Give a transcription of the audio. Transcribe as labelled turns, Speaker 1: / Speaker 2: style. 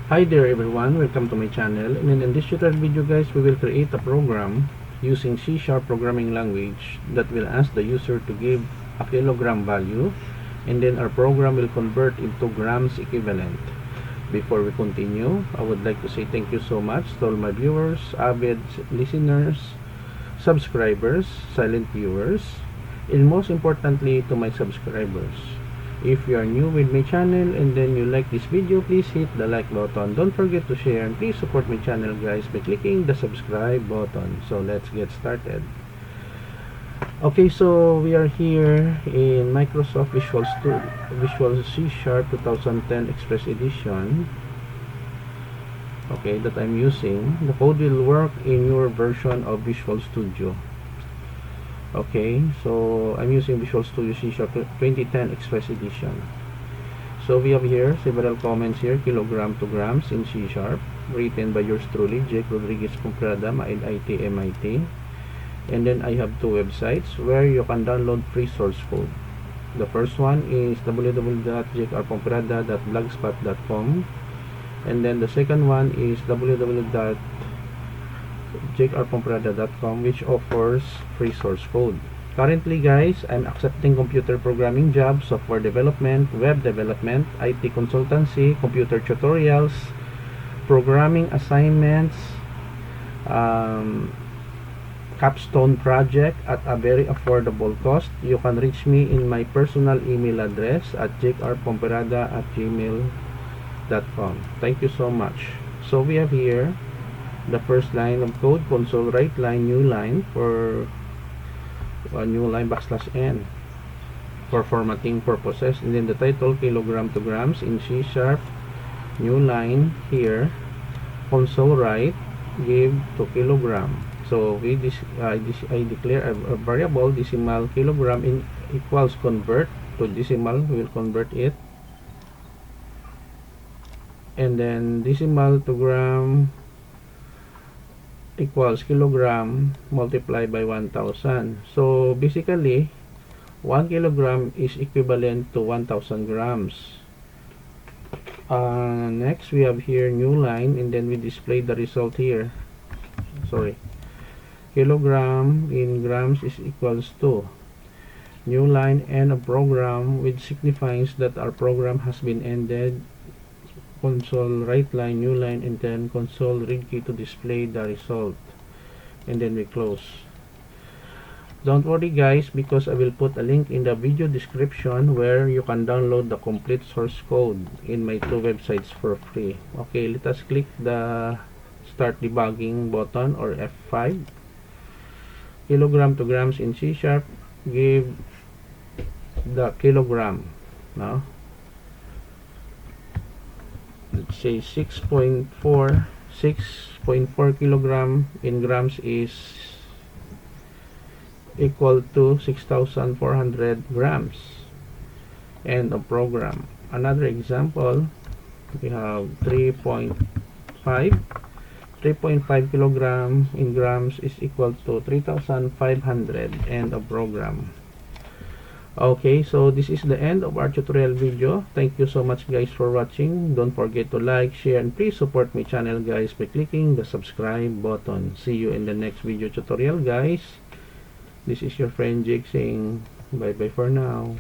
Speaker 1: Hi there everyone, welcome to my channel, and in this tutorial video guys, we will create a program using C# programming language that will ask the user to give a kilogram value, and then our program will convert into grams equivalent. Before we continue, I would like to say thank you so much to all my viewers, avid listeners, subscribers, silent viewers, and most importantly to my subscribers. If you are new with my channel and then you like this video, please hit the like button. Don't forget to share, and please support my channel guys by clicking the subscribe button. So let's get started. Okay, so we are here in Microsoft Visual C# 2010 Express Edition. Okay, that I'm using. The code will work in your version of Visual Studio. Okay, so I'm using Visual Studio C# 2010 Express Edition. So we have here several comments here, kilogram to grams in C#, written by yours truly, Jake Rodriguez Pomperada, IT MIT. And then I have two websites where you can download free source code. The first one is www.jakerpomperada.blogspot.com, and then the second one is www.jakerpomperada.com, which offers free source code. Currently guys, I'm accepting computer programming jobs, software development, web development, IT consultancy, computer tutorials, programming assignments, capstone project at a very affordable cost. You can reach me in my personal email address at jakerpomperada@gmail.com. Thank you so much. So we have here the first line of code, console write line, new line, for new line \n for formatting purposes, and then the title, kilogram to grams in C#, new line here, console write, give to kilogram. So I declare a variable decimal kilogram in equals convert to decimal. We will convert it, and then decimal to gram equals kilogram multiplied by 1000. So basically 1 kilogram is equivalent to 1000 grams. Next we have here new line, and then we display the result here. Sorry, kilogram in grams is equals to new line, end of program, which signifies that our program has been ended. Console write line, new line, and then console read key to display the result, and then we close. Don't worry guys, because I will put a link in the video description where you can download the complete source code in my two websites for free. Okay, let us click the start debugging button, or F5. Kilogram to grams in C#, give the kilogram. Now let's say 6.4 kilogram in grams is equal to 6,400 grams. End of program. Another example, we have 3.5 kilogram in grams is equal to 3,500. End of program. Okay, so this is the end of our tutorial video. Thank you so much guys for watching. Don't forget to like, share, and please support my channel guys by clicking the subscribe button. See you in the next video tutorial guys. This is your friend Jake saying bye bye for now.